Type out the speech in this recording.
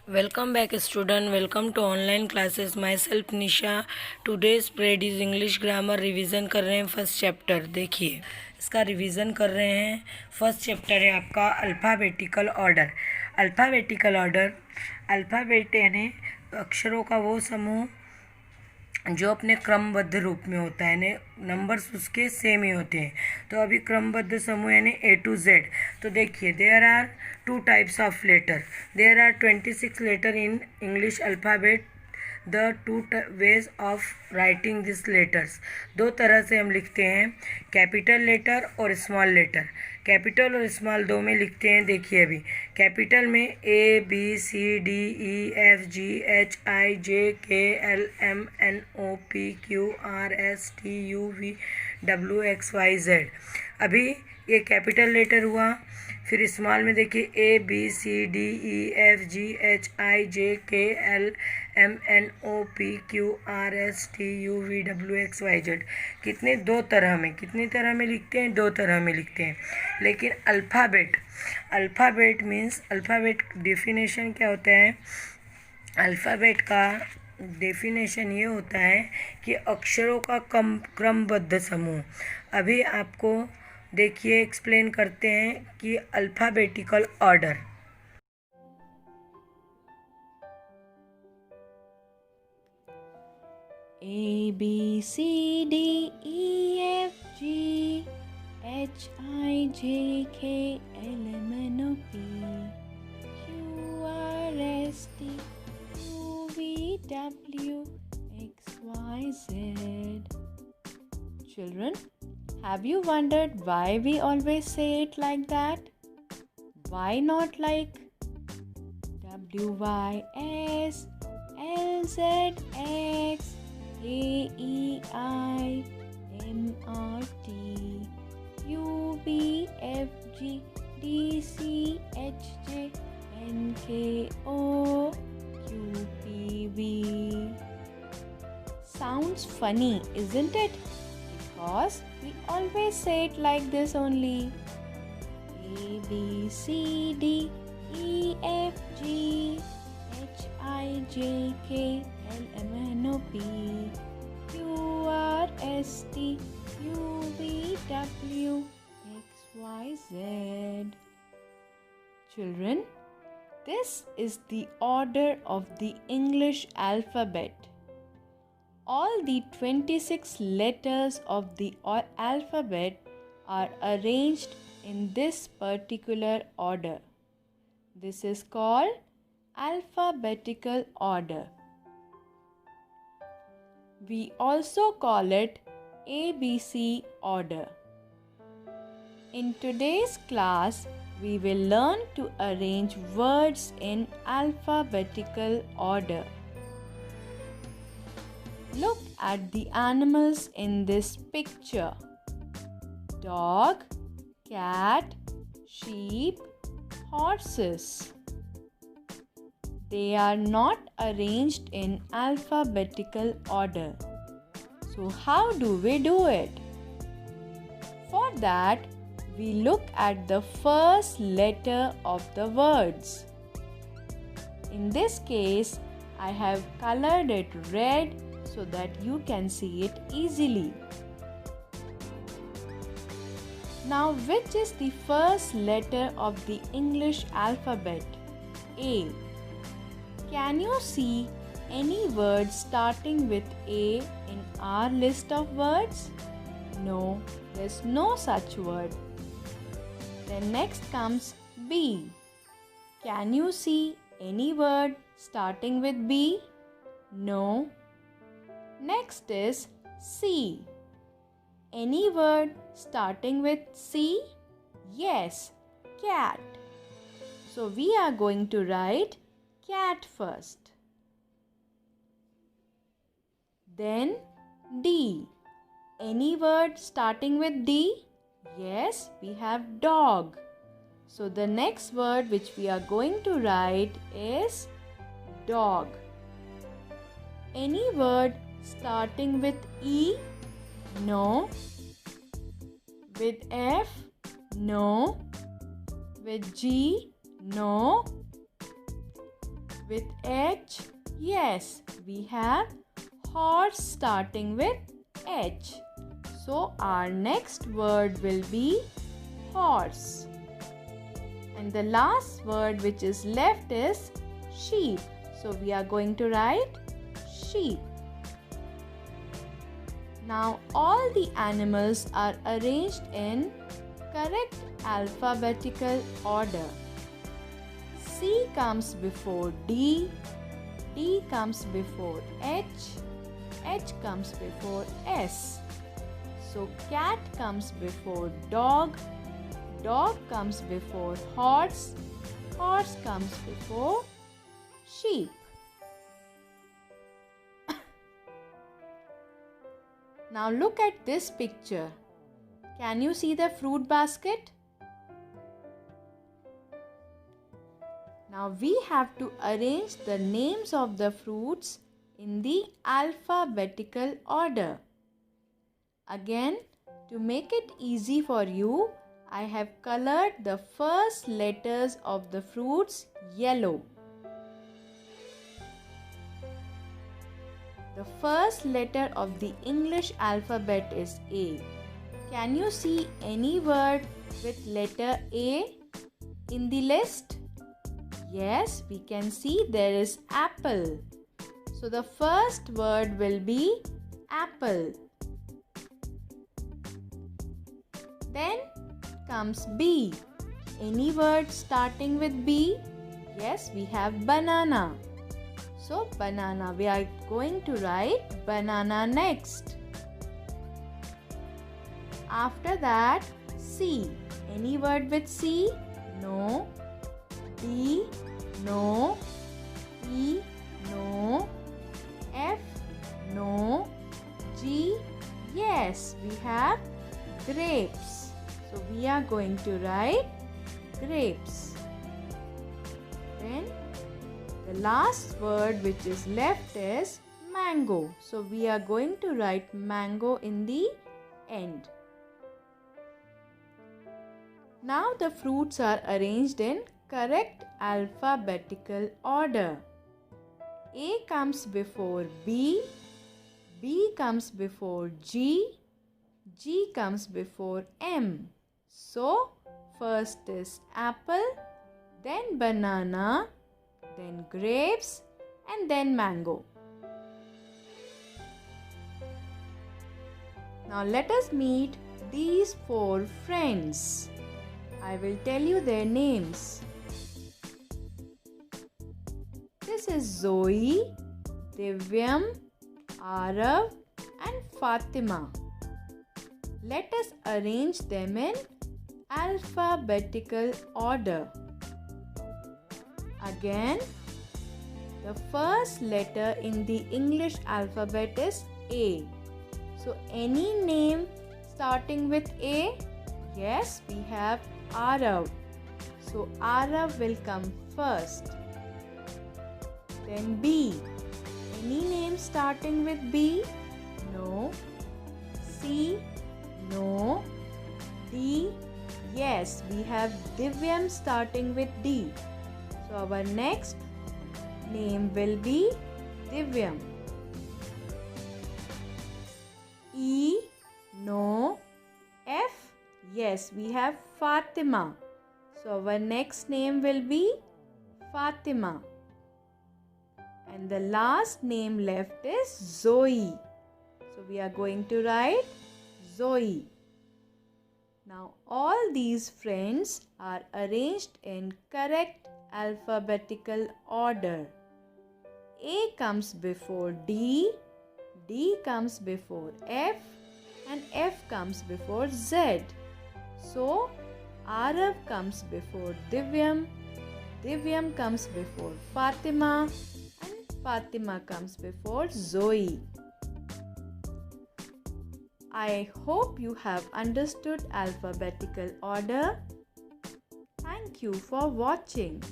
Welcome back student. Welcome to online classes. Myself Nisha. Today's spread is English grammar revision कर रहे हैं first chapter. देखिए इसका revision कर रहे हैं. फर्स्ट चैप्टर है आपका alphabetical order. Alphabetical order, alphabet यानी अक्षरों का वो समूह जो अपने क्रमबद्ध रूप में होता है, यानी नंबर्स उसके सेम ही होते हैं. तो अभी क्रमबद्ध समूह यानी A to Z. तो देखिए there are two types of letter. There are 26 letter in English alphabet. The two ways of writing this letters. दो तरह से हम लिखते हैं, कैपिटल लेटर और स्मॉल लेटर. कैपिटल और स्मॉल दो में लिखते हैं. देखिए अभी कैपिटल में ABCDEFGHIJKLMNOPQRSTUVWXYZ. अभी ये कैपिटल लेटर हुआ. फिर स्मॉल में देखिए ABCDEFGHIJKLMNOPQRSTUVWXYZ. कितने दो तरह में, कितनी तरह में लिखते हैं, दो तरह में लिखते हैं. लेकिन alphabet, alphabet means, alphabet definition क्या होता है? अल्फ़ाबेट का डेफिनेशन ये होता है कि अक्षरों का क्रमबद्ध समूह. अभी आपको देखिए एक्सप्लेन करते हैं कि alphabetical order. ABCDEFGHIJKLMNOPQRSTUVWXYZ. Children, have you wondered why we always say it like that? Why not like WYS, LZX, AEI, MRT, UVFG, DCHJ, NKO, QPV. Sounds funny, isn't it? Because we always say it like this only. ABCDEFG HIJKLMNOPQRSTUVWXYZ. Children, this is the order of the English alphabet. All the 26 letters of the alphabet are arranged in this particular order. This is called alphabetical order. We also call it ABC order. In today's class, we will learn to arrange words in alphabetical order. Look at the animals in this picture. Dog, cat, sheep, horses. They are not arranged in alphabetical order. So how do we do it? For that, we look at the first letter of the words. In this case, I have colored it red so that you can see it easily. Now, which is the first letter of the English alphabet? A. Can you see any word starting with A in our list of words? No, there's no such word. Then next comes B. Can you see any word starting with B? No. Next is C. Any word starting with C? Yes, cat. So we are going to write cat first. Then D. Any word starting with D? Yes, we have dog. So the next word which we are going to write is dog. Any word starting with E? No. With F? No. With G? No. with H? Yes, we have horse starting with H. So our next word will be horse. And the last word which is left is sheep. So we are going to write sheep. Now all the animals are arranged in correct alphabetical order. C comes before D, D comes before H, H comes before S. So cat comes before dog, dog comes before horse, horse comes before sheep. Now look at this picture. Can you see the fruit basket? Now we have to arrange the names of the fruits in the alphabetical order. Again, to make it easy for you, I have colored the first letters of the fruits yellow. The first letter of the English alphabet is A. Can you see any word with letter A in the list? Yes, we can see there is apple. So the first word will be apple. Then comes B. Any word starting with B? Yes, we have banana. So banana, we are going to write banana next. After that, C. Any word with C? No. D, no. E, no. F, no. G, yes, we have grapes. So we are going to write grapes. Then the last word which is left is mango. So we are going to write mango in the end. Now the fruits are arranged in correct alphabetical order. A comes before B, B comes before G, G comes before M. So first is apple, then banana, then grapes, and then mango. Now let us meet these 4 friends. I will tell you their names. This is Zoe, Divyam, Arav, and Fatima. Let us arrange them in alphabetical order. Again, the first letter in the English alphabet is A. So any name starting with A? Yes, we have Arav. So Arav will come first. Then B. Any name starting with B? No. C? No. D? Yes, we have Divyam starting with D. So our next name will be Divyam. E? No. F? Yes, we have Fatima. So our next name will be Fatima. And the last name left is Zoe. So we are going to write Zoe. Now all these friends are arranged in correct alphabetical order. A comes before D, D comes before F, and F comes before Z. So Arav comes before Divyam, Divyam comes before Fatima, and Fatima comes before Zoe. I hope you have understood alphabetical order. Thank you for watching.